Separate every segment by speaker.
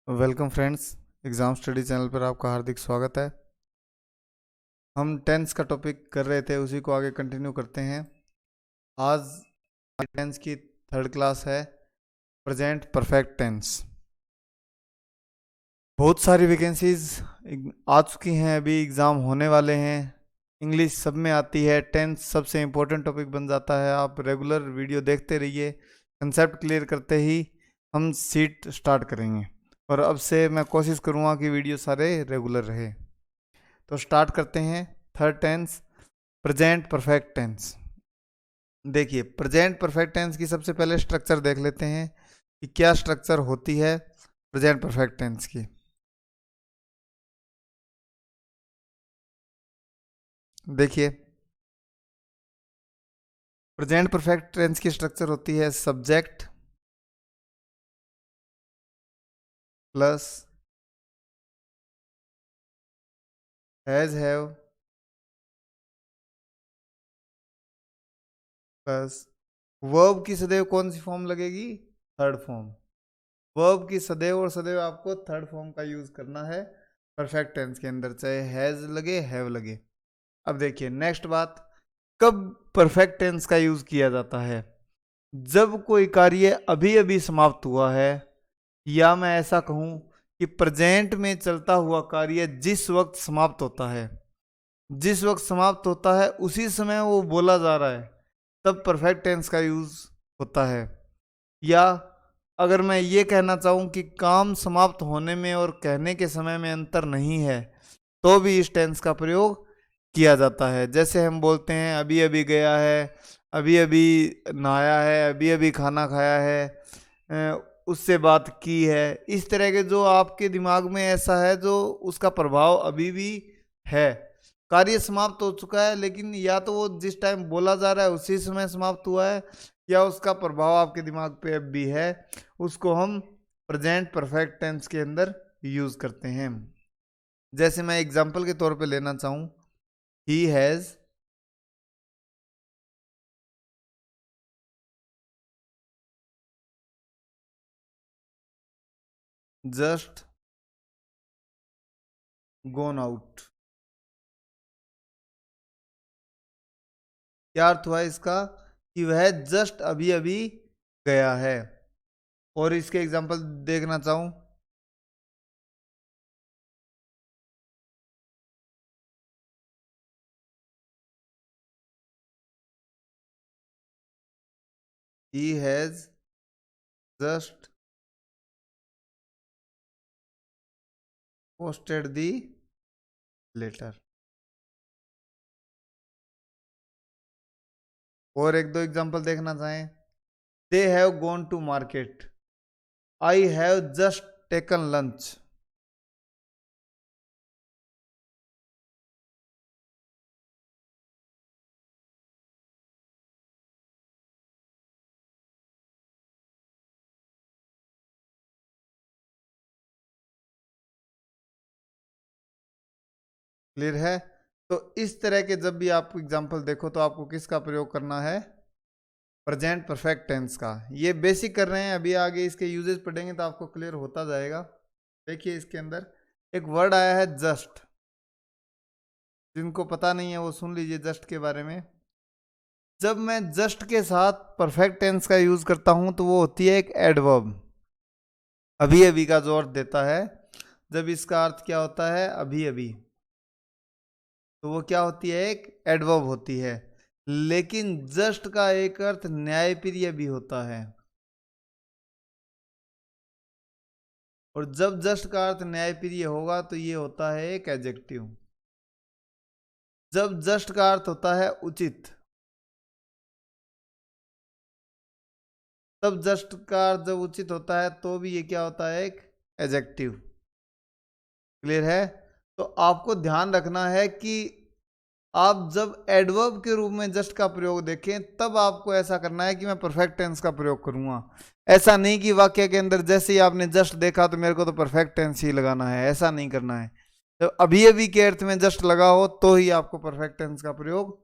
Speaker 1: Welcome friends, exam study channel पर आपका हार्दिक स्वागत है। हम टेंस का टॉपिक कर रहे थे, उसी को आगे कंटिन्यू करते हैं। आज टेंस की थर्ड क्लास है, प्रेजेंट परफेक्ट टेंस। बहुत सारी वैकेंसीज आ चुकी हैं, अभी एग्ज़ाम होने वाले हैं। इंग्लिश सब में आती है, टेंस सबसे इम्पोर्टेंट टॉपिक बन जाता है। आप रेगुलर वीडियो देखते रहिए, कंसेप्ट क्लियर करते ही हम सीट स्टार्ट करेंगे। और अब से मैं कोशिश करूँगा कि वीडियो सारे रेगुलर रहे। तो स्टार्ट करते हैं। Third tense, present perfect tense. देखिए, प्रेजेंट परफेक्ट टेंस की सबसे पहले स्ट्रक्चर देख लेते हैं कि क्या स्ट्रक्चर होती है प्रेजेंट परफेक्ट टेंस की। देखिए, प्रेजेंट परफेक्ट टेंस की स्ट्रक्चर होती है subject plus has have plus verb की सदैव कौन सी फॉर्म लगेगी? Third form. वर्ब की सदैव और सदैव आपको थर्ड फॉर्म का यूज करना है परफेक्ट टेंस के अंदर, चाहे हैज लगे हैव लगे। अब देखिए नेक्स्ट बात, कब परफेक्ट टेंस का यूज किया जाता है? जब कोई कार्य अभी अभी समाप्त हुआ है, या मैं ऐसा कहूं कि प्रेजेंट में चलता हुआ कार्य जिस वक्त समाप्त होता है, जिस वक्त समाप्त होता है उसी समय वो बोला जा रहा है, तब परफेक्ट टेंस का यूज होता है। या अगर मैं ये कहना चाहूं कि काम समाप्त होने में और कहने के समय में अंतर नहीं है, तो भी इस टेंस का प्रयोग किया जाता है। जैसे हम बोलते हैं अभी अभी गया है, अभी अभी नहाया है, अभी अभी खाना खाया है, उससे बात की है। इस तरह के जो आपके दिमाग में ऐसा है जो उसका प्रभाव अभी भी है, कार्य समाप्त हो चुका है लेकिन या तो वो जिस टाइम बोला जा रहा है उसी समय समाप्त हुआ है, या उसका प्रभाव आपके दिमाग पे अब भी है, उसको हम प्रेजेंट परफेक्ट टेंस के अंदर यूज करते हैं। जैसे मैं एग्जांपल के तौर पे लेना चाहूं, he has just gonna out. क्या अर्थ हुआ इसका? कि वह जस्ट अभी अभी गया है। और इसके एग्जांपल देखना चाहूं, he has just posted the letter. और एक दो एग्जांपल देखना चाहें, they have gone to market, I have just taken lunch. Clear है? तो इस तरह के जब भी आप एग्जांपल देखो तो आपको किसका प्रयोग करना है? प्रेजेंट परफेक्ट टेंस का। ये बेसिक कर रहे हैं, अभी आगे इसके यूजेस पढ़ेंगे तो आपको क्लियर होता जाएगा। देखिए इसके अंदर एक वर्ड आया है जस्ट, जिनको पता नहीं है वो सुन लीजिए जस्ट के बारे में। जब मैं जस्ट के साथ परफेक्ट टेंस का यूज करता हूं तो वो होती है एक एडवर्ब, अभी अभी का जो अर्थ देता है। जब इसका अर्थ क्या होता है? अभी अभी, तो वो क्या होती है? एक एडवर्ब होती है। लेकिन जस्ट का एक अर्थ न्यायप्रिय भी होता है, और जब जस्ट का अर्थ न्यायप्रिय होगा तो ये होता है एक एडजेक्टिव। जब जस्ट का अर्थ होता है उचित, तब जस्ट का अर्थ जब उचित होता है तो भी ये क्या होता है? एक एडजेक्टिव। क्लियर है? तो आपको ध्यान रखना है कि आप जब एडवर्ब के रूप में जस्ट का प्रयोग देखें तब आपको ऐसा करना है कि मैं परफेक्ट टेंस का प्रयोग करूंगा। ऐसा नहीं कि वाक्य के अंदर जैसे ही आपने जस्ट देखा तो मेरे को तो परफेक्ट टेंस ही लगाना है, ऐसा नहीं करना है। तो अभी अभी के अर्थ में जस्ट लगा हो तो ही आपको परफेक्ट टेंस का प्रयोग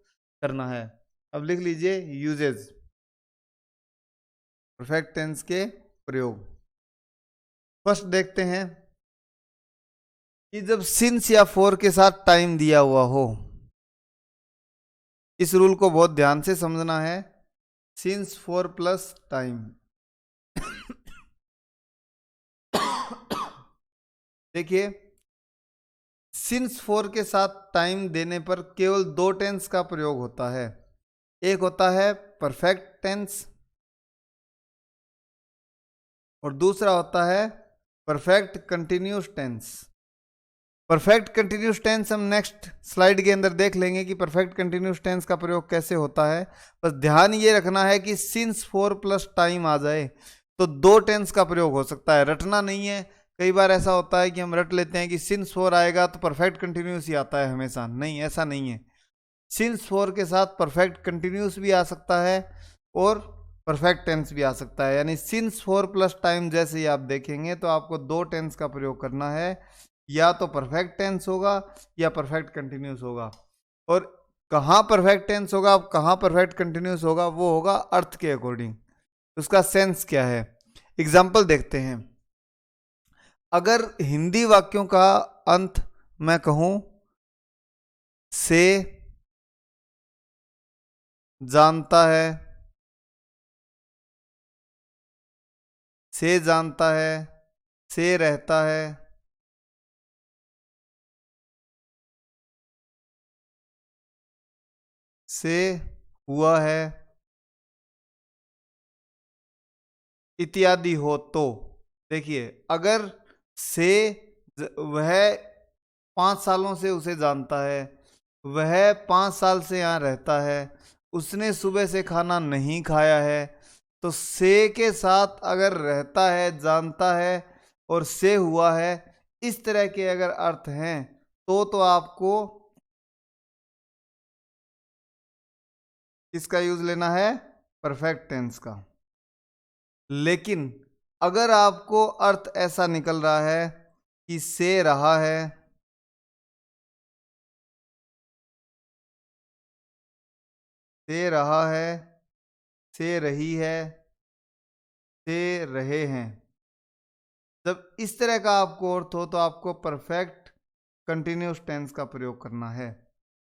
Speaker 1: करना है। अब लिख लीजिए यूजेज, परफेक्ट टेंस के प्रयोग। फर्स्ट देखते हैं कि जब सिंस या फॉर के साथ टाइम दिया हुआ हो, इस रूल को बहुत ध्यान से समझना है। Since for plus time. देखिए, सिंस फॉर के साथ टाइम देने पर केवल दो टेंस का प्रयोग होता है। एक होता है परफेक्ट टेंस और दूसरा होता है perfect continuous tense. Perfect continuous tense हम नेक्स्ट स्लाइड के अंदर देख लेंगे कि परफेक्ट कंटिन्यूस टेंस का प्रयोग कैसे होता है। बस ध्यान ये रखना है कि सिंस फॉर प्लस टाइम आ जाए तो दो टेंस का प्रयोग हो सकता है, रटना नहीं है। कई बार ऐसा होता है कि हम रट लेते हैं कि सिंस फॉर आएगा तो परफेक्ट कंटिन्यूस ही आता है हमेशा। नहीं, ऐसा नहीं है। सिंस फॉर के साथ परफेक्ट कंटिन्यूस भी आ सकता है और परफेक्ट टेंस भी आ सकता है। यानी सिंस फॉर प्लस टाइम जैसे ही आप देखेंगे तो आपको दो टेंस का प्रयोग करना है, या तो परफेक्ट टेंस होगा या परफेक्ट कंटिन्यूस होगा। और कहाँ परफेक्ट टेंस होगा, कहाँ परफेक्ट कंटिन्यूस होगा, वो होगा अर्थ के अकॉर्डिंग, उसका सेंस क्या है। एग्जाम्पल देखते हैं। अगर हिंदी वाक्यों का अंत मैं कहूं से जानता है, से जानता है, से रहता है, से हुआ है इत्यादि हो, तो देखिए, अगर से वह 5 सालों से उसे जानता है, वह 5 साल से यहाँ रहता है, उसने सुबह से खाना नहीं खाया है, तो से के साथ अगर रहता है, जानता है और से हुआ है, इस तरह के अगर अर्थ हैं तो आपको किसका यूज लेना है, परफेक्ट टेंस का। लेकिन अगर आपको अर्थ ऐसा निकल रहा है कि से रहा है, से रहा है, से रही है, से रहे हैं, जब इस तरह का आपको अर्थ हो तो आपको परफेक्ट कंटिन्यूस टेंस का प्रयोग करना है।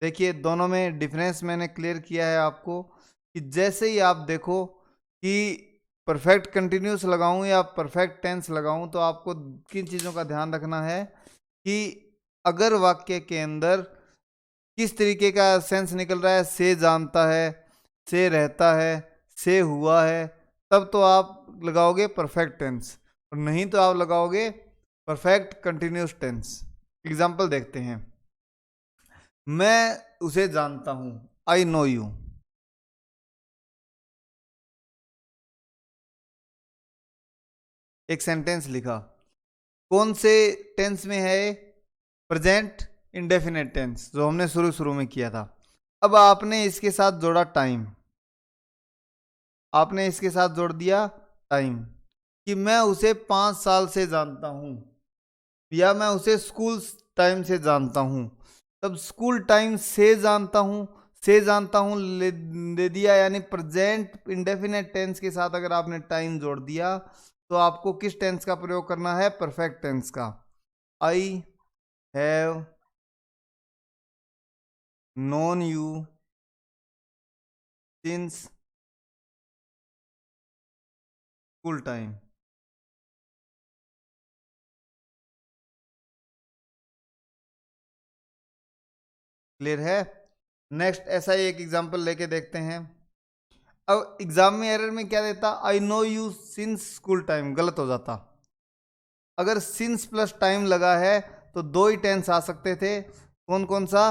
Speaker 1: देखिए, दोनों में डिफरेंस मैंने क्लियर किया है आपको कि जैसे ही आप देखो कि परफेक्ट कंटिन्यूस लगाऊं या परफेक्ट टेंस लगाऊं तो आपको किन चीज़ों का ध्यान रखना है कि अगर वाक्य के अंदर किस तरीके का सेंस निकल रहा है, से जानता है, से रहता है, से हुआ है, तब तो आप लगाओगे परफेक्ट टेंस, और नहीं तो आप लगाओगे परफेक्ट कंटिन्यूस टेंस। एग्जाम्पल देखते हैं। मैं उसे जानता हूं, आई नो यू। एक सेंटेंस लिखा, कौन से टेंस में है, प्रेजेंट इंडेफिनेट टेंस, जो हमने शुरू शुरू में किया था। अब आपने इसके साथ जोड़ा टाइम, आपने इसके साथ जोड़ दिया टाइम, कि मैं उसे 5 साल से जानता हूं या मैं उसे स्कूल टाइम से जानता हूं। तब स्कूल टाइम से जानता हूं, से जानता हूं दे दिया, यानी प्रेजेंट इंडेफिनेट टेंस के साथ अगर आपने टाइम जोड़ दिया तो आपको किस टेंस का प्रयोग करना है, परफेक्ट टेंस का। I have known you since school time. Clear है। नेक्स्ट ऐसा ही एक एग्जांपल लेके देखते हैं। अब एग्जाम में एरर में क्या देता, I know you since school time, गलत हो जाता। अगर सिंस प्लस टाइम लगा है तो दो ही टेंस आ सकते थे, कौन कौन सा,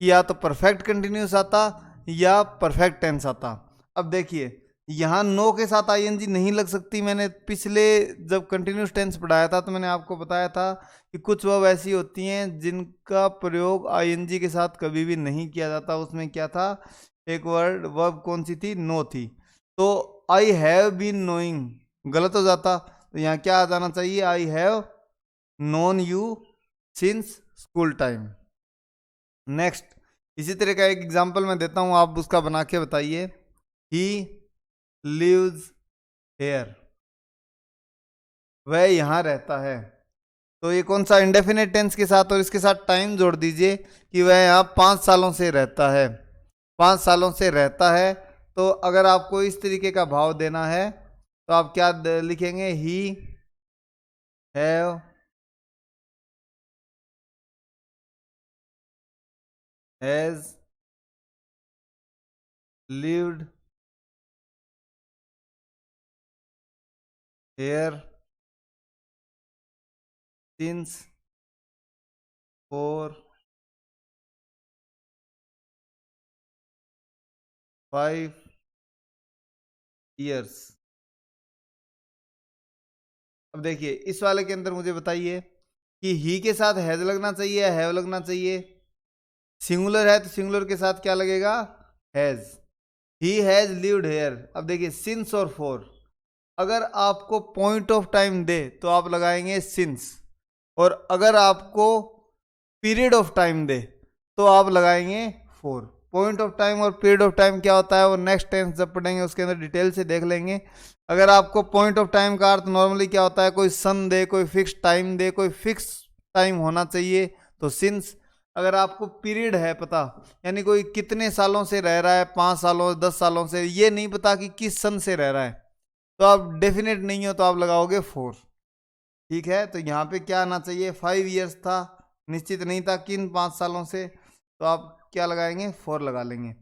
Speaker 1: या तो परफेक्ट कंटिन्यूस आता या परफेक्ट टेंस आता। अब देखिए, यहाँ नो के साथ आईएनजी नहीं लग सकती। मैंने पिछले जब कंटिन्यूस टेंस पढ़ाया था तो मैंने आपको बताया था कि कुछ वर्ब ऐसी होती हैं जिनका प्रयोग आईएनजी के साथ कभी भी नहीं किया जाता। उसमें क्या था, एक वर्ब कौन सी थी, नो थी। तो आई हैव बीन नोइंग गलत हो जाता, तो यहाँ क्या आ जाना चाहिए, I have known you since school time. Next इसी तरह का एक एग्जांपल मैं देता हूं, आप उसका बना के बताइए। ही लिव्स हेयर, वह यहाँ रहता है। तो ये कौन सा इंडेफिनिट टेंस के साथ, और इसके साथ टाइम जोड़ दीजिए कि वह यहाँ 5 सालों से रहता है, 5 सालों से रहता है। तो अगर आपको इस तरीके का भाव देना है तो आप क्या लिखेंगे, he have has lived here since 4-5 years। अब देखिए इस वाले के अंदर मुझे बताइए कि ही के साथ हैज लगना चाहिए या हैव लगना चाहिए। सिंगुलर है तो सिंगुलर के साथ क्या लगेगा, has. He has lived hair. अब देखिए सिंस और फोर, अगर आपको पॉइंट ऑफ टाइम दे तो आप लगाएंगे सिंस, और अगर आपको पीरियड ऑफ टाइम दे तो आप लगाएंगे फोर। पॉइंट ऑफ टाइम और पीरियड ऑफ टाइम क्या होता है वो नेक्स्ट टेंस जब पढ़ेंगे उसके अंदर डिटेल से देख लेंगे। अगर आपको पॉइंट ऑफ टाइम का अर्थ नॉर्मली क्या होता है, कोई सन दे, कोई फिक्स टाइम दे, कोई फिक्स टाइम होना चाहिए तो सिंस। अगर आपको पीरियड है पता, यानी कोई कितने सालों से रह रहा है, 5 सालों 10 सालों से, ये नहीं पता कि किस सन से रह रहा है, तो आप डेफिनेट नहीं हो तो आप लगाओगे फोर। ठीक है, तो यहाँ पे क्या आना चाहिए, 5 years था, निश्चित नहीं था किन 5 सालों से, तो आप क्या लगाएंगे, फोर लगा लेंगे।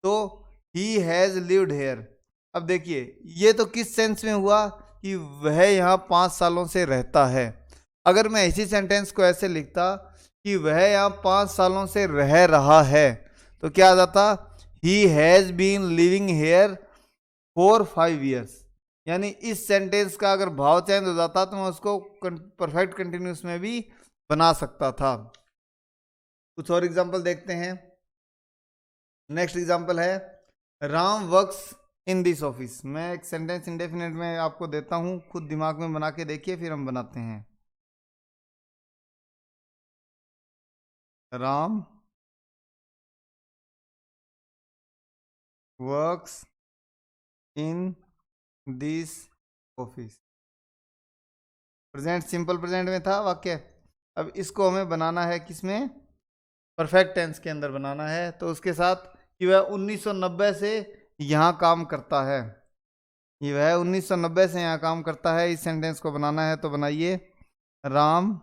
Speaker 1: तो ही हैज लिव्ड हेयर। अब देखिए ये तो किस सेंस में हुआ कि वह यहाँ 5 सालों से रहता है। अगर मैं इसी सेंटेंस को ऐसे लिखता कि वह यहाँ 5 सालों से रह रहा है तो क्या आ जाता, he has been living here for 5 years। यानी इस सेंटेंस का अगर भाव चेंज हो जाता तो मैं उसको परफेक्ट कंटिन्यूस में भी बना सकता था। कुछ और एग्जांपल देखते हैं। नेक्स्ट एग्जांपल है, Ram works in this office. मैं एक सेंटेंस इंडेफिनिट में आपको देता हूं, खुद दिमाग में बना के देखिए फिर हम बनाते हैं। Ram works in this office. Present simple present में था वाक्य। अब इसको हमें बनाना है किसमें, परफेक्ट टेंस के अंदर बनाना है। तो उसके साथ कि वह 1990 से यहाँ काम करता है, ये वह 1990 से यहाँ काम करता है, इस सेंटेंस को बनाना है तो बनाइए, Ram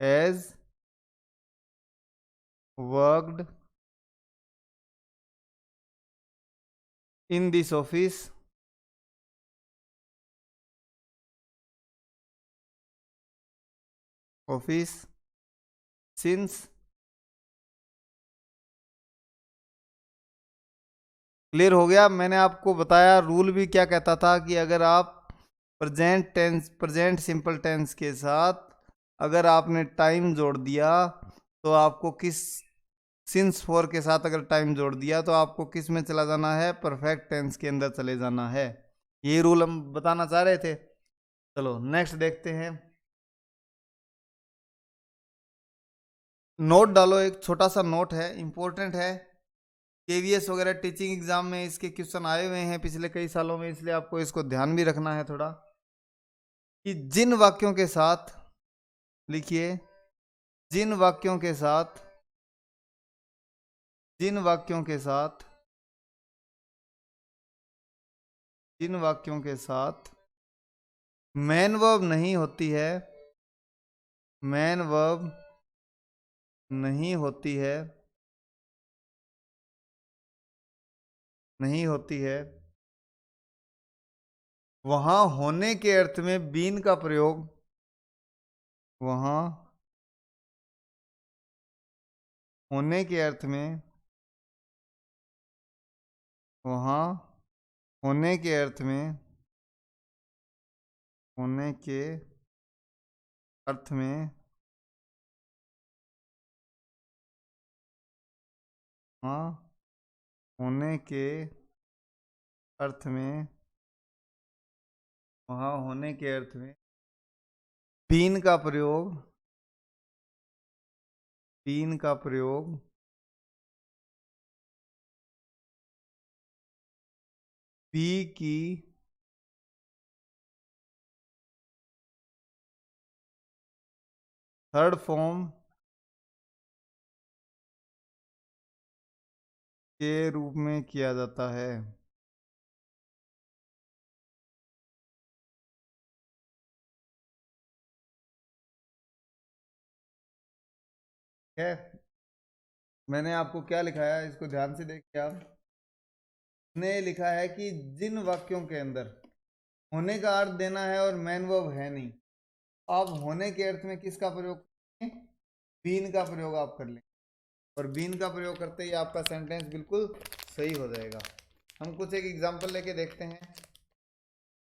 Speaker 1: has worked in this office since. Clear हो गया। मैंने आपको बताया रूल भी क्या कहता था कि अगर आप present tense, present simple tense के साथ अगर आपने टाइम जोड़ दिया तो आपको किस, सिंस फोर के साथ अगर टाइम जोड़ दिया तो आपको किस में चला जाना है, परफेक्ट टेंस के अंदर चले जाना है। ये रूल हम बताना चाह रहे थे। चलो नेक्स्ट देखते हैं। नोट डालो, एक छोटा सा नोट है, इंपॉर्टेंट है। केवीएस वगैरह टीचिंग एग्जाम में इसके क्वेश्चन आए हुए हैं पिछले कई सालों में, इसलिए आपको इसको ध्यान भी रखना है थोड़ा। कि जिन वाक्यों के साथ, लिखिए, जिन वाक्यों के साथ, जिन वाक्यों के साथ, जिन वाक्यों के साथ मैन वर्ब नहीं होती है, मैन वर्ब नहीं होती है, नहीं होती है, वहां होने के अर्थ में बीन का प्रयोग, वहां होने के अर्थ में, वहां होने के अर्थ में, होने के अर्थ में, हाँ, होने के अर्थ में, वहां होने के अर्थ में बीन का प्रयोग, बीन का प्रयोग बी की थर्ड फॉर्म के रूप में किया जाता है। है, मैंने आपको क्या लिखाया है इसको ध्यान से देखिए आप। ने लिखा है कि जिन वाक्यों के अंदर होने का अर्थ देना है और मेन वर्ब है नहीं, आप होने के अर्थ में किसका प्रयोग करें, बीन का प्रयोग आप कर लें, और बीन का प्रयोग करते ही आपका सेंटेंस बिल्कुल सही हो जाएगा। हम कुछ एक एग्जांपल लेके देखते हैं।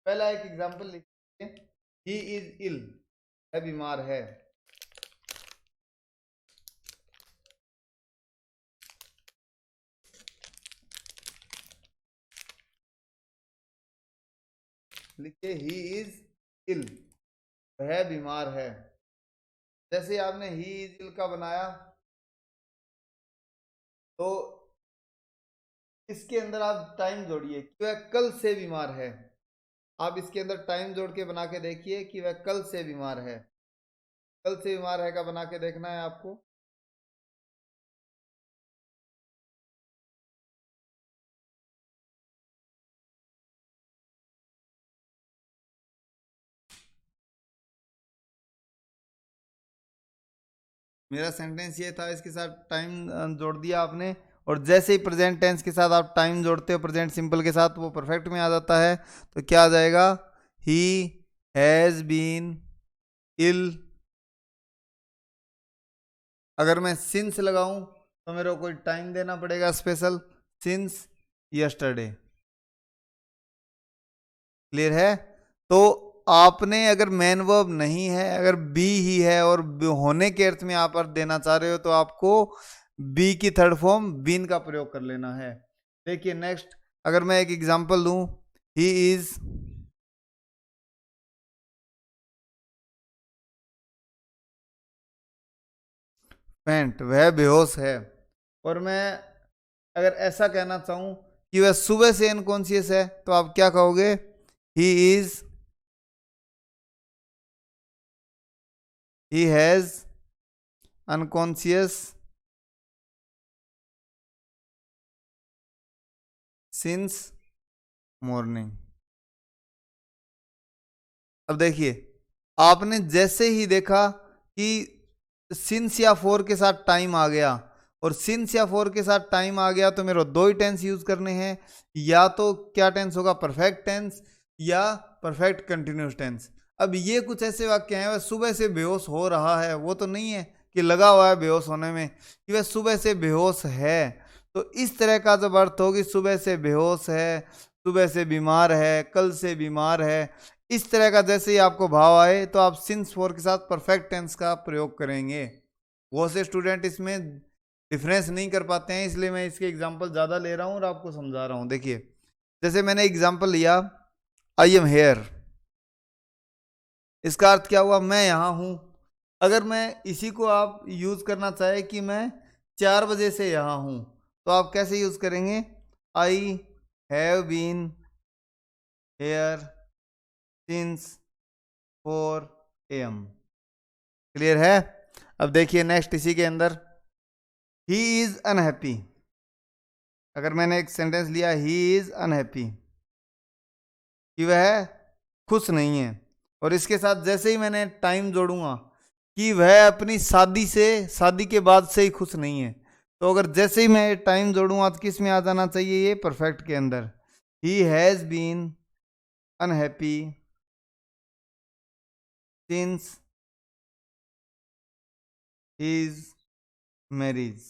Speaker 1: पहला एक एग्जांपल लिखिए, ही इज इल, है बीमार है। लिखिए ही इज इल, वह बीमार है। जैसे आपने ही इज इल का बनाया तो इसके अंदर आप टाइम जोड़िए कि वह कल से बीमार है। आप इसके अंदर टाइम जोड़ के बना के देखिए कि वह कल से बीमार है। कल से बीमार है का बना के देखना है आपको। मेरा सेंटेंस ये था, इसके साथ टाइम जोड़ दिया आपने, और जैसे ही प्रेजेंट टेंस के साथ आप टाइम जोड़ते हो प्रेजेंट सिंपल के साथ, वो परफेक्ट में आ जाता है। तो क्या आ जाएगा, ही हैज बीन इल। अगर मैं सिंस लगाऊं तो मेरे को कोई टाइम देना पड़ेगा स्पेशल, सिंस यस्टरडे। क्लियर है। तो आपने अगर मेन वर्ब नहीं है, अगर बी ही है और होने के अर्थ में आप अर्थ देना चाह रहे हो, तो आपको बी की थर्ड फॉर्म बीन का प्रयोग कर लेना है। देखिए नेक्स्ट, अगर मैं एक एग्जांपल दूं, ही इज फेंट, वह बेहोश है। और मैं अगर ऐसा कहना चाहूं कि वह सुबह से अनकॉन्शियस है, तो आप क्या कहोगे, he is, he has unconscious since morning. अब देखिए, आपने जैसे ही देखा कि सिंस या फोर के साथ टाइम आ गया, और सिंस या फोर के साथ टाइम आ गया, तो मेरे को दो ही टेंस यूज करने हैं। या तो क्या टेंस होगा, परफेक्ट टेंस या परफेक्ट कंटिन्यूस टेंस। अब ये कुछ ऐसे वाक्य हैं, वह सुबह से बेहोश हो रहा है, वो तो नहीं है कि लगा हुआ है बेहोश होने में, कि वह सुबह से बेहोश है। तो इस तरह का जब अर्थ हो कि सुबह से बेहोश है, सुबह से बीमार है, कल से बीमार है, इस तरह का जैसे ही आपको भाव आए, तो आप सिंस फोर के साथ परफेक्ट टेंस का प्रयोग करेंगे। बहुत से स्टूडेंट इसमें डिफरेंस नहीं कर पाते हैं, इसलिए मैं इसके एग्जांपल ज़्यादा ले रहा हूँ और आपको समझा रहा हूँ। देखिए, जैसे मैंने एग्जांपल लिया, आई एम हेयर, इसका अर्थ क्या हुआ, मैं यहाँ हूँ। अगर मैं इसी को आप यूज़ करना चाहे कि मैं 4 बजे से यहाँ हूँ, तो आप कैसे यूज़ करेंगे, I have been here since 4 AM। Clear है। अब देखिए नेक्स्ट, इसी के अंदर, ही इज अनहैप्पी। अगर मैंने एक सेंटेंस लिया, ही इज अनहैप्पी, कि वह खुश नहीं है, और इसके साथ जैसे ही मैंने टाइम जोड़ूंगा कि वह अपनी शादी के बाद से ही खुश नहीं है, तो अगर जैसे ही मैं टाइम जोड़ूंगा तो किस में आ जाना चाहिए, ये परफेक्ट के अंदर। He has been unhappy since his marriage.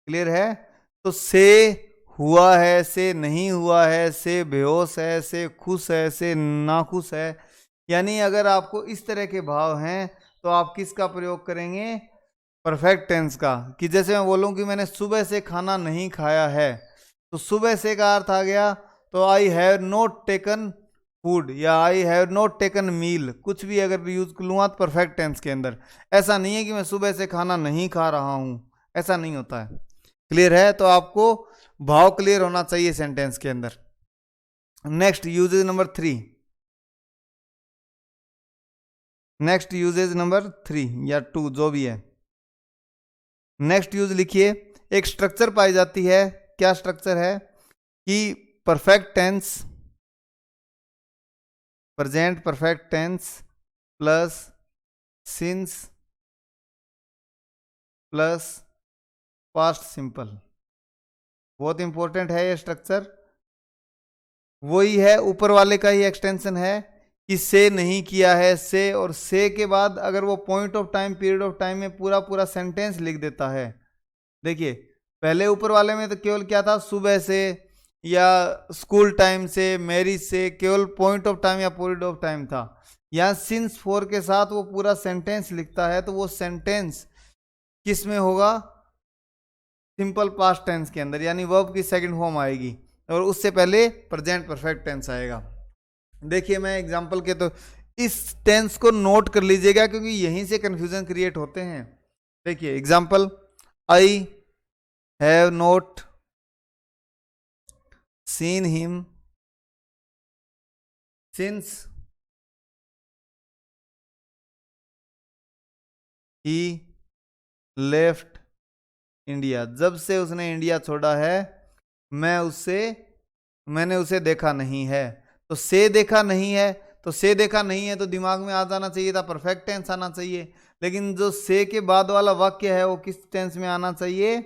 Speaker 1: Clear है। तो से हुआ है, से नहीं हुआ है, से बेहोश है, से खुश है, से नाखुश है। यानी अगर आपको इस तरह के भाव हैं, तो आप किसका प्रयोग करेंगे, परफेक्ट टेंस का। कि जैसे मैं बोलूं कि मैंने सुबह से खाना नहीं खाया है, तो सुबह से का अर्थ आ गया, तो आई हैव नॉट टेकन फूड, या आई हैव नॉट टेकन मील, कुछ भी अगर यूज लूँगा तो परफेक्ट टेंस के अंदर। ऐसा नहीं है कि मैं सुबह से खाना नहीं खा रहा हूं, ऐसा नहीं होता है। क्लियर है। तो आपको भाव क्लियर होना चाहिए सेंटेंस के अंदर। Next, usages number 3। Next usages number 3 या 2 जो भी है। नेक्स्ट यूज लिखिए, एक स्ट्रक्चर पाई जाती है, क्या स्ट्रक्चर है कि perfect tense, present perfect tense plus since plus past simple. बहुत इंपॉर्टेंट है ये स्ट्रक्चर। वही है, ऊपर वाले का ही एक्सटेंशन है कि से नहीं किया है, से और से के बाद अगर वो point of time, period of time में पूरा पूरा सेंटेंस लिख देता है। देखिए पहले ऊपर वाले में तो केवल क्या था, सुबह से या स्कूल टाइम से, मैरिज से, केवल पॉइंट ऑफ टाइम या पीरियड ऑफ टाइम था। यहाँ सिंस फॉर के साथ वो पूरा सेंटेंस लिखता है, तो वो सेंटेंस किस में होगा, सिंपल पास्ट टेंस के अंदर, यानी वर्ब की सेकंड फॉर्म आएगी और उससे पहले प्रेजेंट परफेक्ट टेंस आएगा। देखिए मैं एग्जांपल के तो इस टेंस को नोट कर लीजिएगा क्योंकि यहीं से कंफ्यूजन क्रिएट होते हैं। देखिए example, I have not seen him since he left India. जब से उसने इंडिया छोड़ा है मैंने उसे देखा नहीं है। तो से देखा नहीं है, तो से देखा नहीं है तो दिमाग में आ जाना चाहिए था, परफेक्ट टेंस आना चाहिए। लेकिन जो से के बाद वाला वाक्य है वो किस टेंस में आना चाहिए,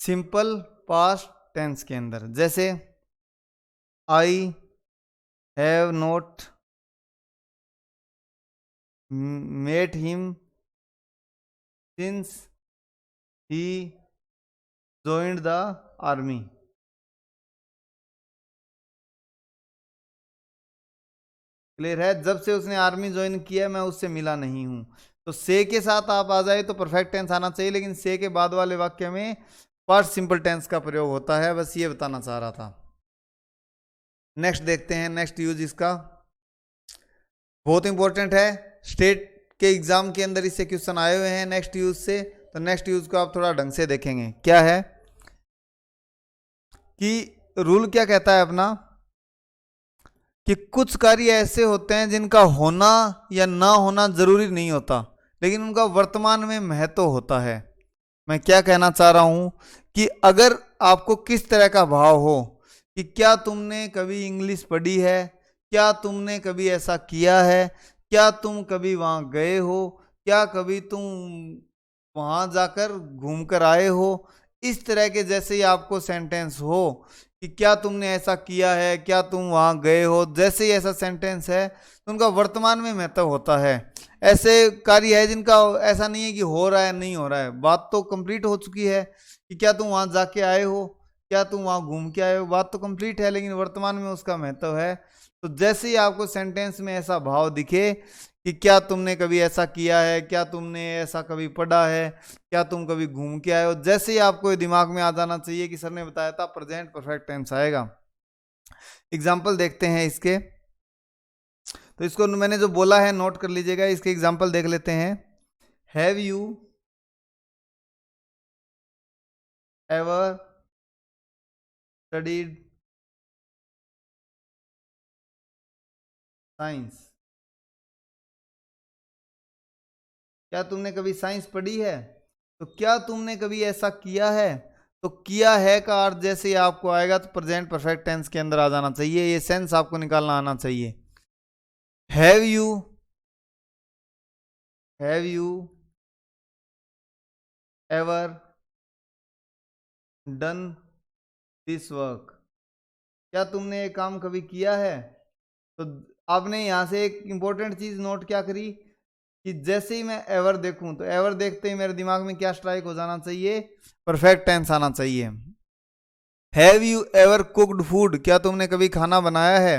Speaker 1: सिंपल पास्ट टेंस के अंदर। जैसे I have not met him since he joined the army. Clear है, जब से उसने आर्मी ज्वाइन किया मैं उससे मिला नहीं हूं। तो से के साथ आप आ जाए तो परफेक्ट टेंस आना चाहिए, लेकिन से के बाद वाले वाक्य में पास्ट सिंपल टेंस का प्रयोग होता है। बस ये बताना चाह रहा था। नेक्स्ट देखते हैं, नेक्स्ट यूज इसका बहुत इंपॉर्टेंट है, स्टेट के एग्जाम के अंदर इससे क्वेश्चन आए हुए हैं नेक्स्ट यूज से। तो नेक्स्ट यूज को आप थोड़ा ढंग से देखेंगे। क्या है कि रूल क्या कहता है अपना, कि कुछ कार्य ऐसे होते हैं जिनका होना या ना होना जरूरी नहीं होता, लेकिन उनका वर्तमान में महत्व होता है। मैं क्या कहना चाह रहा हूं कि अगर आपको किस तरह का भाव हो कि क्या तुमने कभी इंग्लिश पढ़ी है, क्या तुमने कभी ऐसा किया है, क्या तुम कभी वहां गए हो, क्या कभी तुम वहां जाकर घूम कर आए हो, इस तरह के जैसे ही आपको सेंटेंस हो कि क्या तुमने ऐसा किया है, क्या तुम वहां गए हो, जैसे ही ऐसा सेंटेंस है तो उनका वर्तमान में महत्व होता है। ऐसे कार्य है जिनका ऐसा नहीं है कि हो रहा है नहीं हो रहा है, बात तो कंप्लीट हो चुकी है कि क्या तुम वहां जाके आए हो, क्या तुम वहां घूम के आए हो, बात तो कंप्लीट है, लेकिन वर्तमान में उसका महत्व है। तो जैसे ही आपको सेंटेंस में ऐसा भाव दिखे कि क्या तुमने कभी ऐसा किया है, क्या तुमने ऐसा कभी पढ़ा है, क्या तुम कभी घूम के आए हो, जैसे ही आपको दिमाग में आ जाना चाहिए कि सर ने बताया था प्रेजेंट परफेक्ट टेंस आएगा। एग्जाम्पल देखते हैं इसके। तो इसको मैंने जो बोला है नोट कर लीजिएगा, इसके एग्जाम्पल देख लेते हैं। Have you ever studied science. क्या तुमने कभी साइंस पढ़ी है। तो क्या तुमने कभी ऐसा किया है, तो किया है का अर्थ जैसे ही आपको आएगा तो प्रेजेंट परफेक्ट टेंस के अंदर आ जाना चाहिए, ये सेंस आपको निकालना आना चाहिए। Have you ever done this work. क्या तुमने ये काम कभी किया है। तो आपने यहां से एक इंपॉर्टेंट चीज नोट क्या करी कि जैसे ही मैं एवर देखूं तो एवर देखते ही मेरे दिमाग में क्या स्ट्राइक हो जाना चाहिए, परफेक्ट टेंस आना चाहिए। Have you ever cooked food, क्या तुमने कभी खाना बनाया है।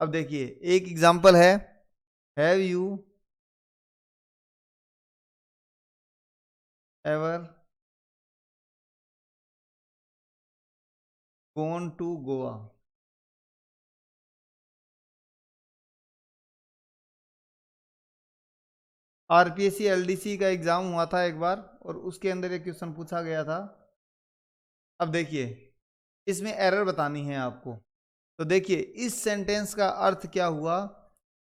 Speaker 1: अब देखिए एक एग्जांपल है, have you ever gone to Goa. RPSC LDC का एग्जाम हुआ था एक बार और उसके अंदर एक क्वेश्चन पूछा गया था। अब देखिए इसमें एरर बतानी है आपको। तो देखिए इस सेंटेंस का अर्थ क्या हुआ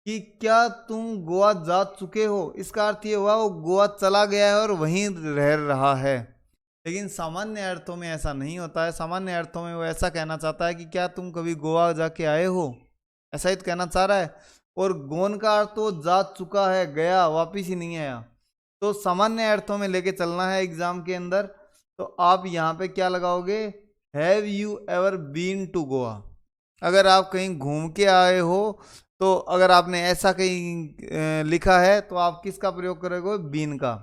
Speaker 1: कि क्या तुम गोवा जा चुके हो, इसका अर्थ ये हुआ वो गोवा चला गया है और वहीं रह रहा है। लेकिन सामान्य अर्थों में ऐसा नहीं होता है। सामान्य अर्थों में वो ऐसा कहना चाहता है कि क्या तुम कभी गोवा जाके आए हो, ऐसा ही तो कहना चाह रहा है। और गोन का अर्थ तो जा चुका है, गया, वापिस ही नहीं आया। तो सामान्य अर्थों में लेके चलना है एग्जाम के अंदर। तो आप यहाँ पे क्या लगाओगे, have you ever been to Goa. अगर आप कहीं घूम के आए हो, तो अगर आपने ऐसा कहीं लिखा है तो आप किसका प्रयोग करोगे, बीन का।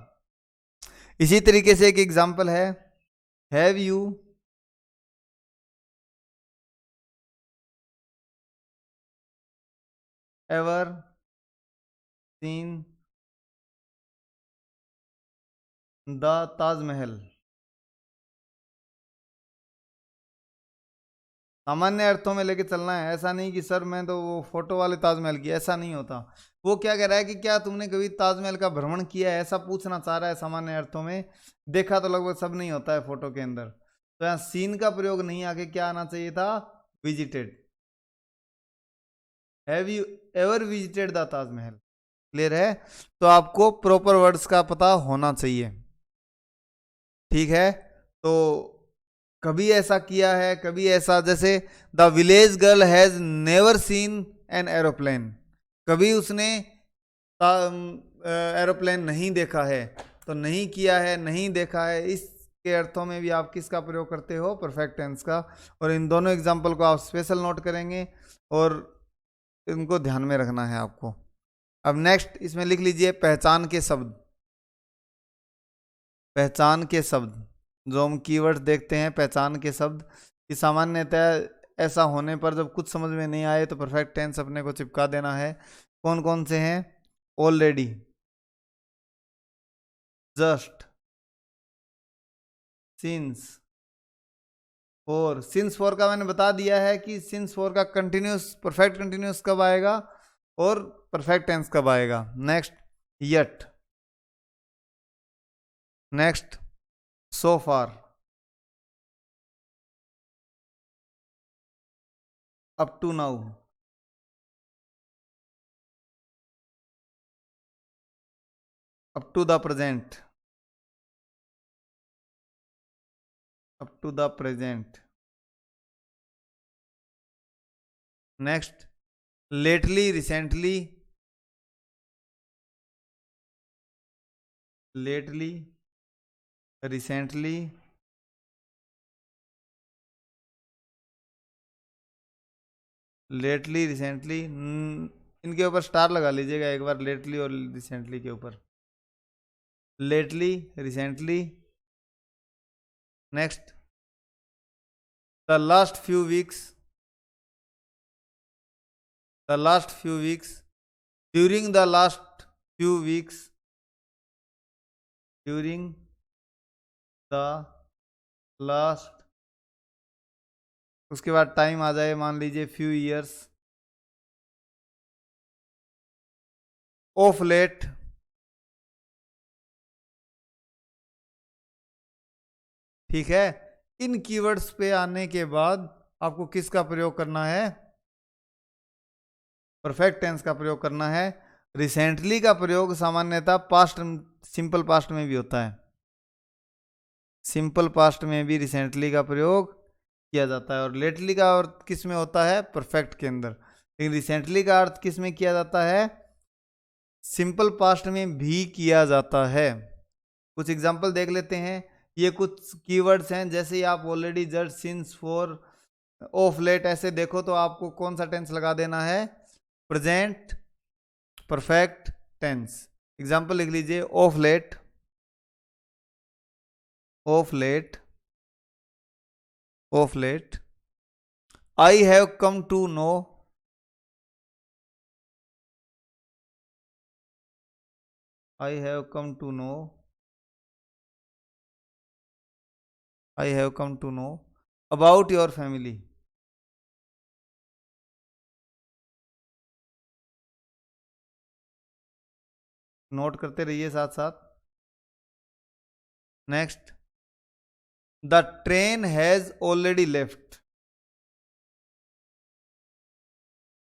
Speaker 1: इसी तरीके से एक एग्जाम्पल है, have you ever seen the Taj Mahal. सामान्य अर्थों में लेके चलना है, ऐसा नहीं कि सर मैं तो वो फोटो वाले ताजमहल की, ऐसा नहीं होता। वो क्या कह रहा है कि क्या तुमने कभी ताजमहल का भ्रमण किया है, ऐसा पूछना चाह रहा है सामान्य अर्थों में। देखा तो लगभग सब नहीं होता है फोटो के अंदर। तो यहाँ सीन का प्रयोग नहीं, आके क्या आना चाहिए था, visited. Have you ever visited the Taj Mahal. Clear है। तो आपको प्रॉपर वर्ड्स का पता होना चाहिए। ठीक है। तो कभी ऐसा किया है, कभी ऐसा, जैसे the village girl has never seen an aeroplane. कभी उसने एरोप्लेन नहीं देखा है। तो नहीं किया है, नहीं देखा है, इसके अर्थों में भी आप किसका प्रयोग करते हो, परफेक्ट टेंस का। और इन दोनों एग्जाम्पल को आप स्पेशल नोट करेंगे और इनको ध्यान में रखना है आपको। अब नेक्स्ट इसमें लिख लीजिए पहचान के शब्द। पहचान के शब्द जो हम कीवर्ड्स देखते हैं, पहचान के शब्द कि सामान्यतः ऐसा होने पर जब कुछ समझ में नहीं आए तो परफेक्ट टेंस अपने को चिपका देना है। कौन कौन से हैं, ऑलरेडी, जस्ट, सिंस, फॉर का मैंने बता दिया है कि सिंस फॉर का कंटिन्यूस, परफेक्ट कंटिन्यूस कब आएगा और परफेक्ट टेंस कब आएगा। Next yet, next so far, up to now, up to the present, up to the present. Next lately, recently, lately, recently, lately, recently. इनके ऊपर स्टार लगा लीजिएगा एक बार, लेटली और रिसेंटली के ऊपर। Lately, recently. Next the last few weeks, the last few weeks, during the last few weeks, during the last. उसके बाद टाइम आ जाए, मान लीजिए फ्यू ईयर्स। ऑफ लेट, ठीक है। इन कीवर्ड्स पे आने के बाद आपको किसका प्रयोग करना है, परफेक्ट टेंस का प्रयोग करना है। रिसेंटली का प्रयोग सामान्यतः पास्ट, सिंपल पास्ट में भी होता है। सिंपल पास्ट में भी रिसेंटली का प्रयोग किया जाता है। और लेटली का अर्थ किस में होता है, परफेक्ट के अंदर। लेकिन रिसेंटली का अर्थ किस में किया जाता है, सिंपल पास्ट में भी किया जाता है। कुछ एग्जांपल देख लेते हैं। ये कुछ कीवर्ड्स हैं, जैसे ही आप already, just, since, for, of late ऐसे देखो तो आपको कौन सा टेंस लगा देना है, प्रेजेंट परफेक्ट टेंस। एग्जांपल लिख लीजिए, of late, of late, of late. I have come to know, I have come to know, I have come to know about your family. Note करते रहिए साथ साथ। Next the train has already left,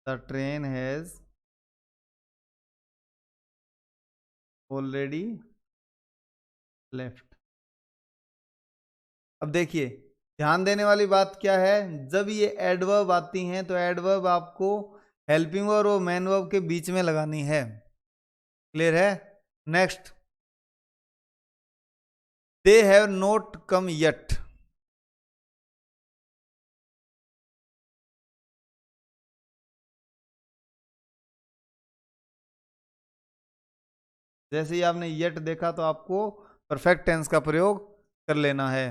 Speaker 1: the train has already left. अब देखिए ध्यान देने वाली बात क्या है, जब ये एडवर्ब आती हैं तो एडवर्ब आपको हेल्पिंग वर्ब और मेन वर्ब के बीच में लगानी है। क्लियर है? Next, they have not come yet. जैसे ही आपने येट देखा तो आपको परफेक्ट टेंस का प्रयोग कर लेना है।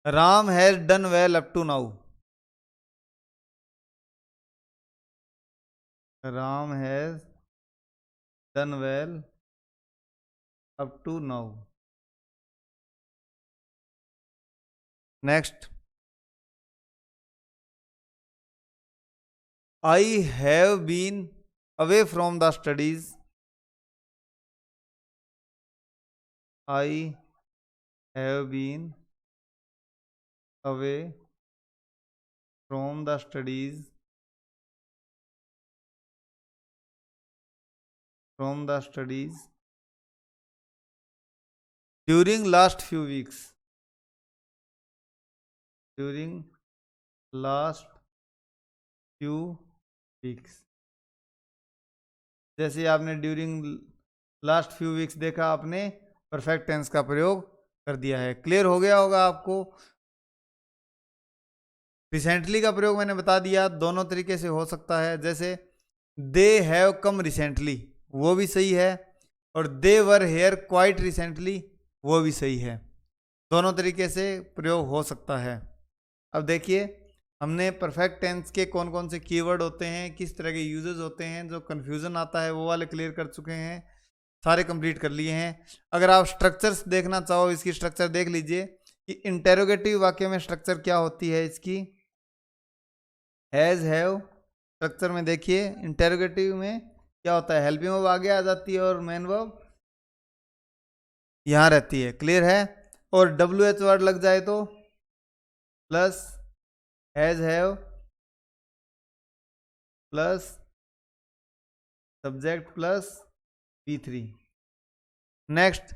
Speaker 1: Ram has done well up to now. Ram has done well up to now. Next, I have been away from the studies. I have been away from the studies from the studies during last few weeks. During last few weeks. जैसे आपने during last few weeks देखा, आपने perfect tense का प्रयोग कर दिया है। Clear हो गया होगा आपको। रिसेंटली का प्रयोग मैंने बता दिया, दोनों तरीके से हो सकता है। जैसे दे हैव कम रिसेंटली, वो भी सही है, और दे वर हेयर क्वाइट रिसेंटली, वो भी सही है। दोनों तरीके से प्रयोग हो सकता है। अब देखिए हमने परफेक्ट टेंस के कौन कौन से कीवर्ड होते हैं, किस तरह के यूजेस होते हैं, जो कंफ्यूजन आता है वो वाले क्लियर कर चुके हैं, सारे कंप्लीट कर लिए हैं। अगर आप स्ट्रक्चर्स देखना चाहो, इसकी स्ट्रक्चर देख लीजिए कि इंटेरोगेटिव वाक्य में स्ट्रक्चर क्या होती है इसकी। हैज हैव स्ट्रक्चर में देखिए इंटेरोगेटिव में क्या होता है, हेल्पिंग वर्ब आगे आ जाती है और मेन वर्ब यहां रहती है। क्लियर है? और डब्ल्यू एच वर्ड लग जाए तो plus has have plus subject plus P3। Next,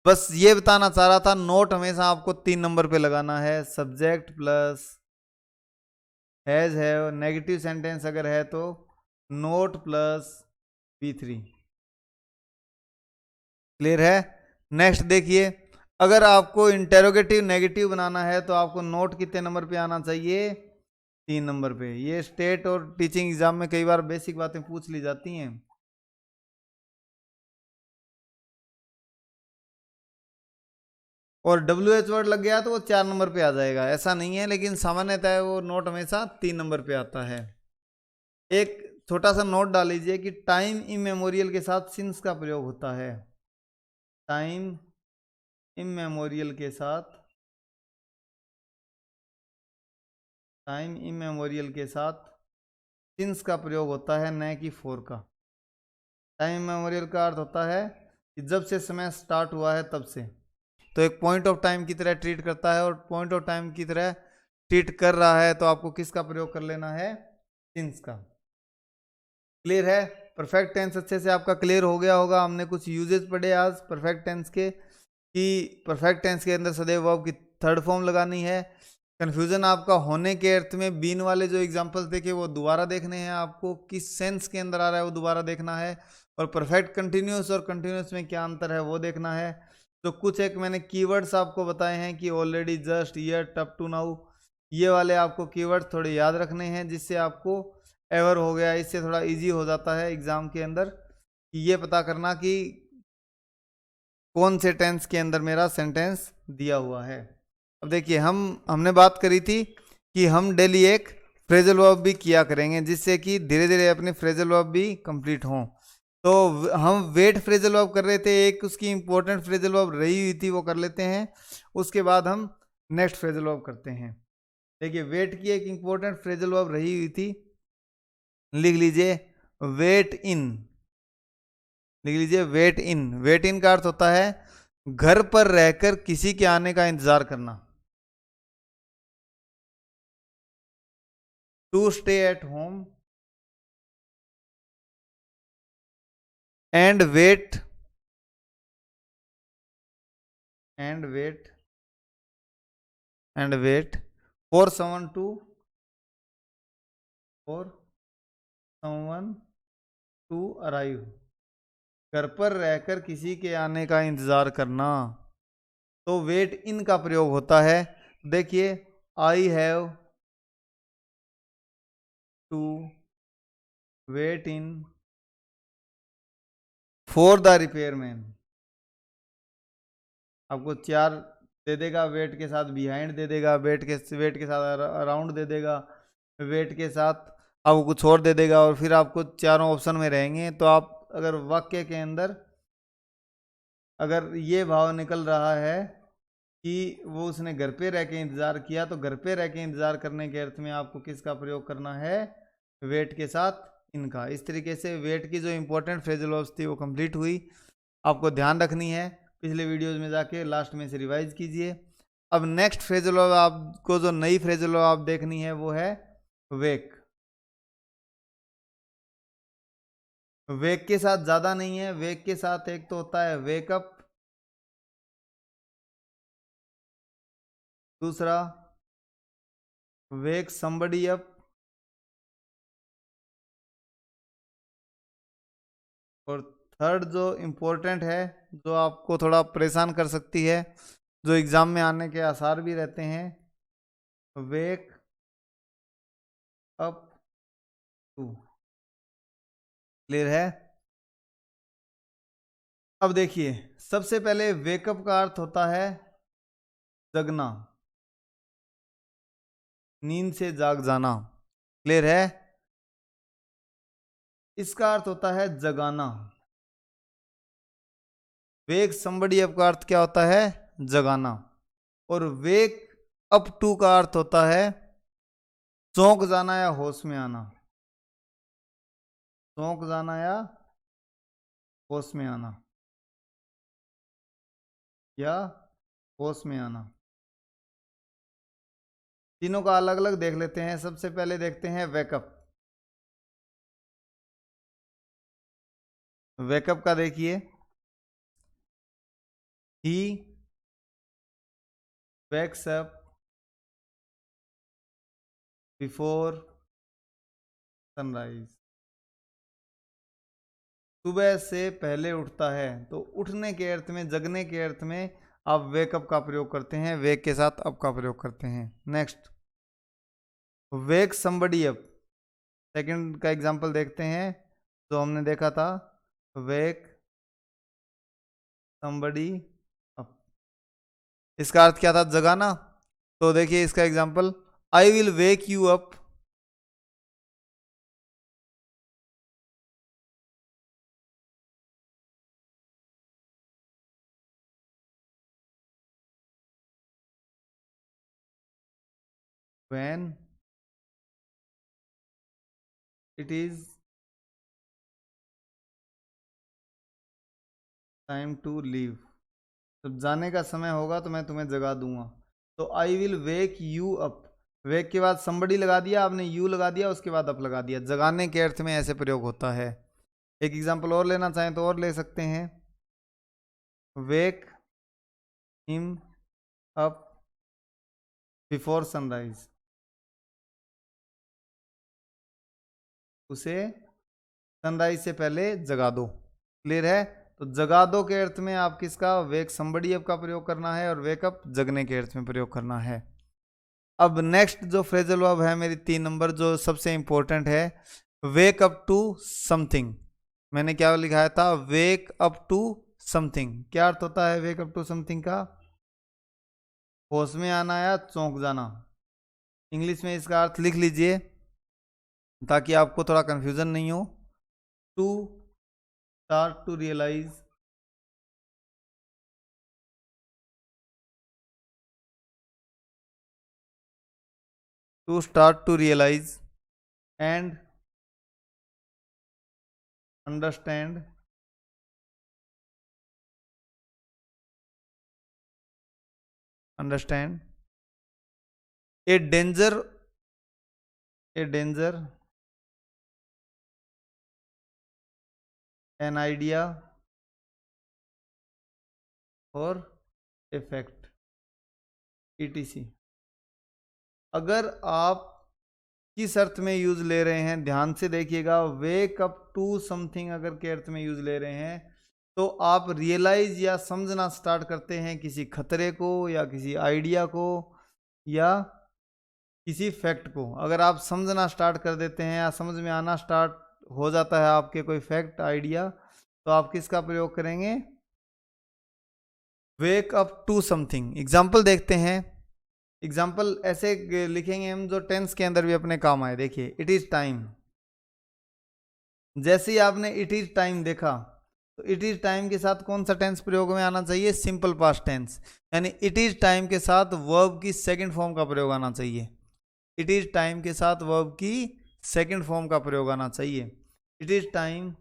Speaker 1: बस ये बताना चाह रहा था, नोट हमेशा आपको 3 नंबर पे लगाना है। Subject plus has have, negative sentence अगर है तो नोट प्लस P3। क्लियर है? नेक्स्ट देखिए, अगर आपको इंटेरोगेटिव नेगेटिव बनाना है तो आपको नोट कितने नंबर पे आना चाहिए? 3 नंबर पे। ये स्टेट और टीचिंग एग्जाम में कई बार बेसिक बातें पूछ ली जाती हैं। और डब्ल्यू एच वर्ड लग गया तो वो 4 नंबर पे आ जाएगा, ऐसा नहीं है, लेकिन सामान्यतः वो नोट हमेशा 3 नंबर पे आता है। एक छोटा सा नोट डाल लीजिए कि टाइम इमेमोरियल के साथ सिंस का प्रयोग होता है। टाइम इमेमोरियल के साथ, टाइम इमेमोरियल के साथ सिंस का प्रयोग होता है, न कि फॉर का। टाइम इमेमोरियल का अर्थ होता है कि जब से समय स्टार्ट हुआ है तब से, तो एक पॉइंट ऑफ टाइम की तरह ट्रीट करता है, और पॉइंट ऑफ टाइम की तरह ट्रीट कर रहा है तो आपको किसका प्रयोग कर लेना है? सिंस का। क्लियर है? परफेक्ट टेंस अच्छे से आपका क्लियर हो गया होगा। हमने कुछ यूजेस पढ़े आज परफेक्ट टेंस के, कि परफेक्ट टेंस के अंदर सदैव वर्ब की थर्ड फॉर्म लगानी है। कन्फ्यूजन आपका होने के अर्थ में बीन वाले जो एग्जांपल्स देखे वो दोबारा देखने हैं आपको, किस सेंस के अंदर आ रहा है वो दोबारा देखना है, और परफेक्ट कंटिन्यूस और कंटिन्यूस में क्या अंतर है वो देखना है। तो कुछ एक मैंने कीवर्ड्स आपको बताए हैं कि already, just, yet, up to now, ये वाले आपको कीवर्ड थोड़े याद रखने हैं, जिससे आपको एवर हो गया, इससे थोड़ा इजी हो जाता है एग्जाम के अंदर कि ये पता करना कि कौन से टेंस के अंदर मेरा सेंटेंस दिया हुआ है। अब देखिए हमने बात करी थी कि हम डेली एक फ्रेजल वर्ब भी किया करेंगे, जिससे कि धीरे धीरे अपने फ्रेजल वर्ब भी कंप्लीट हों। तो हम वेट फ्रेजल वर्ब कर रहे थे, एक उसकी इंपॉर्टेंट फ्रेजल वर्ब रही हुई थी वो कर लेते हैं, उसके बाद हम नेक्स्ट फ्रेजल वर्ब करते हैं। देखिए वेट की एक इंपॉर्टेंट फ्रेजल वर्ब रही हुई थी, लिख लीजिए वेट इन। लिख लीजिए वेट इन। वेट इन का अर्थ होता है घर पर रहकर किसी के आने का इंतजार करना। To stay at home and wait and wait for someone to arrive. घर पर रहकर किसी के आने का इंतजार करना, तो वेट इन का प्रयोग होता है। देखिए, I have to wait in for the repairman. आपको 4 दे देगा, वेट के साथ बिहाइंड दे देगा, वेट के साथ अराउंड दे देगा, वेट के साथ आपको कुछ और दे देगा, और फिर आपको चारों ऑप्शन में रहेंगे। तो आप अगर वाक्य के अंदर अगर ये भाव निकल रहा है कि वो उसने घर पे रह के इंतजार किया, तो घर पे रह के इंतजार करने के अर्थ में आपको किसका प्रयोग करना है? वेट के साथ इनका। इस तरीके से वेट की जो इंपॉर्टेंट फ्रेजल वर्ब्स थी वो कंप्लीट हुई। आपको ध्यान रखनी है, पिछले वीडियोज में जाके लास्ट में से रिवाइज कीजिए। अब नेक्स्ट फ्रेजल वर्ब आपको जो नई फ्रेजल वर्ब आप देखनी है वो है वेक। वेक के साथ ज्यादा नहीं है, वेक के साथ एक तो होता है वेकअप, दूसरा वेक समबडी अप, और थर्ड जो इम्पोर्टेंट है, जो आपको थोड़ा परेशान कर सकती है, जो एग्जाम में आने के आसार भी रहते हैं, वेक अप टू। क्लियर है? अब देखिए, सबसे पहले वेकअप का अर्थ होता है जगना, नींद से जाग जाना। क्लियर है? इसका अर्थ होता है जगाना। वेक समबडी अप का अर्थ क्या होता है? जगाना। और वेक अप टू का अर्थ होता है चौंक जाना या होश में आना। चौंक जाना या होश में आना, या होश में आना। तीनों का अलग अलग देख लेते हैं। सबसे पहले देखते हैं वेकअप। वेकअप का देखिए, ही wakes up before sunrise। सुबह से पहले उठता है। तो उठने के अर्थ में, जगने के अर्थ में आप वेकअप का प्रयोग करते हैं, वेक के साथ अप का प्रयोग करते हैं। नेक्स्ट, वेक समबडी अप। सेकंड का एग्जांपल देखते हैं, जो हमने देखा था, वेक समबडी अप। इसका अर्थ क्या था? जगाना। तो देखिए इसका एग्जांपल, I will wake you up when it is time to leave. जब जाने का समय होगा तो मैं तुम्हें जगा दूंगा। तो I will wake you up, wake के बाद somebody लगा दिया आपने, यू लगा दिया, उसके बाद अप लगा दिया। जगाने के अर्थ में ऐसे प्रयोग होता है। एक एग्जांपल और लेना चाहें तो और ले सकते हैं, वेक हिम अप बिफोर सनराइज। उसे सनराइज से पहले जगा दो। क्लियर है? तो जगा दो के अर्थ में आप किसका? वेक समबडी अप का प्रयोग करना है, और वेकअप जगने के अर्थ में प्रयोग करना है। अब नेक्स्ट जो फ्रेजल वर्ब है मेरी 3 नंबर, जो सबसे इंपॉर्टेंट है, वेक अप टू समथिंग। मैंने क्या लिखाया था? Wake up to something. क्या अर्थ होता है वेक अप टू समथिंग का? होश में आना या चौंक जाना। इंग्लिश में इसका अर्थ लिख लीजिए ताकि आपको थोड़ा कंफ्यूजन नहीं हो। To start to realise, to start to realise and understand understand a danger, a danger, an idea और इफेक्ट etc। अगर आप किस अर्थ में यूज ले रहे हैं ध्यान से देखिएगा, वेक अप टू समथिंग अगर के अर्थ में यूज ले रहे हैं तो आप रियलाइज या समझना स्टार्ट करते हैं किसी खतरे को या किसी आइडिया को या किसी फैक्ट को। अगर आप समझना स्टार्ट कर देते हैं या समझ में आना स्टार्ट हो जाता है आपके कोई फैक्ट आइडिया, तो आप किसका प्रयोग करेंगे, wake up to something. Example देखते हैं, एग्जाम्पल ऐसे लिखेंगे हम जो टेंस के अंदर भी अपने काम आए। देखिए इट इज टाइम, जैसे ही आपने इट इज टाइम देखा तो इट इज टाइम के साथ कौन सा टेंस प्रयोग में आना चाहिए, सिंपल पास्ट टेंस, यानी इट इज टाइम के साथ वर्ब की सेकंड फॉर्म का प्रयोग आना चाहिए। इट इज टाइम के साथ वर्ब की सेकंड फॉर्म का प्रयोग आना चाहिए। It is time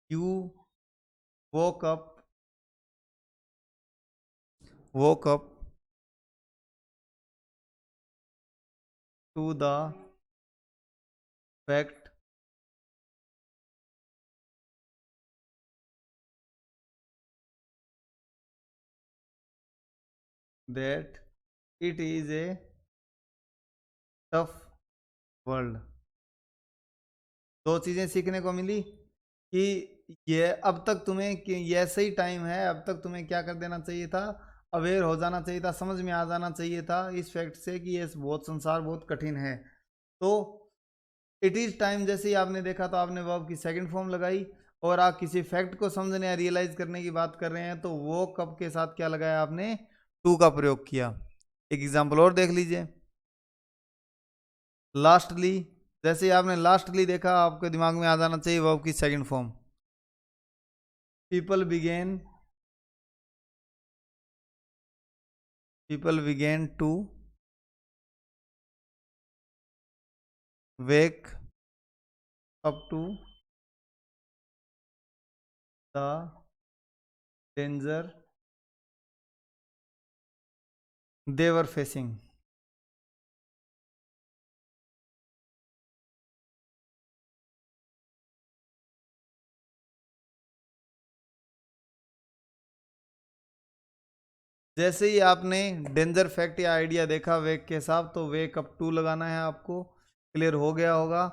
Speaker 1: you woke up to the fact that it is a tough world। दो चीजें सीखने को मिली कि ये अब तक तुम्हें कि ये सही टाइम है, अब तक तुम्हें क्या कर देना चाहिए था, अवेयर हो जाना चाहिए था, समझ में आ जाना चाहिए था इस फैक्ट से कि ये बहुत संसार बहुत कठिन है। तो इट इज टाइम जैसे ही आपने देखा तो आपने वर्ब की सेकंड फॉर्म लगाई, और आप किसी फैक्ट को समझने या रियलाइज करने की बात कर रहे हैं तो वो कब के साथ क्या लगाया आपने, टू का प्रयोग किया। एक एग्जांपल और देख लीजिए, लास्टली, जैसे आपने लास्टली देखा आपके दिमाग में आ जाना चाहिए वर्ब की second form. People began to wake up to the danger they were facing। जैसे ही आपने डेंजर फैक्ट या आइडिया देखा वेक के साथ तो वेक अप टू लगाना है आपको, क्लियर हो गया होगा।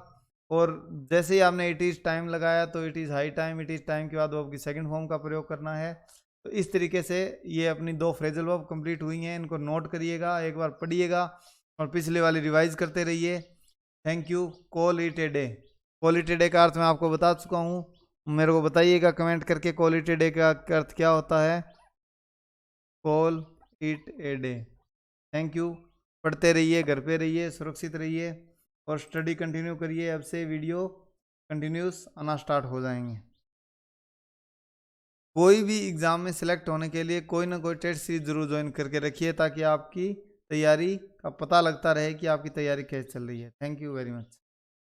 Speaker 1: और जैसे ही आपने इट इज टाइम लगाया तो it is high time, it is time के बाद वर्ब की सेकंड फॉर्म का प्रयोग करना है। तो इस तरीके से ये अपनी दो फ्रेजल वर्ब कंप्लीट हुई हैं, इनको नोट करिएगा, एक बार पढ़िएगा और पिछले वाली रिवाइज करते रहिए। Thank you. Call it a day, call it a day का अर्थ मैं आपको बता चुका हूँ, मेरे को बताइएगा कमेंट करके कॉल इट ए डे का अर्थ क्या होता है। Call it a day. Thank you. पढ़ते रहिए, घर पे रहिए, सुरक्षित रहिए और स्टडी कंटिन्यू करिए। अब से वीडियो कंटिन्यूस आना स्टार्ट हो जाएंगे। कोई भी एग्ज़ाम में सिलेक्ट होने के लिए कोई ना कोई टेस्ट सीरीज जरूर ज्वाइन करके रखिए ताकि आपकी तैयारी का पता लगता रहे कि आपकी तैयारी कैसे चल रही है। Thank you very much.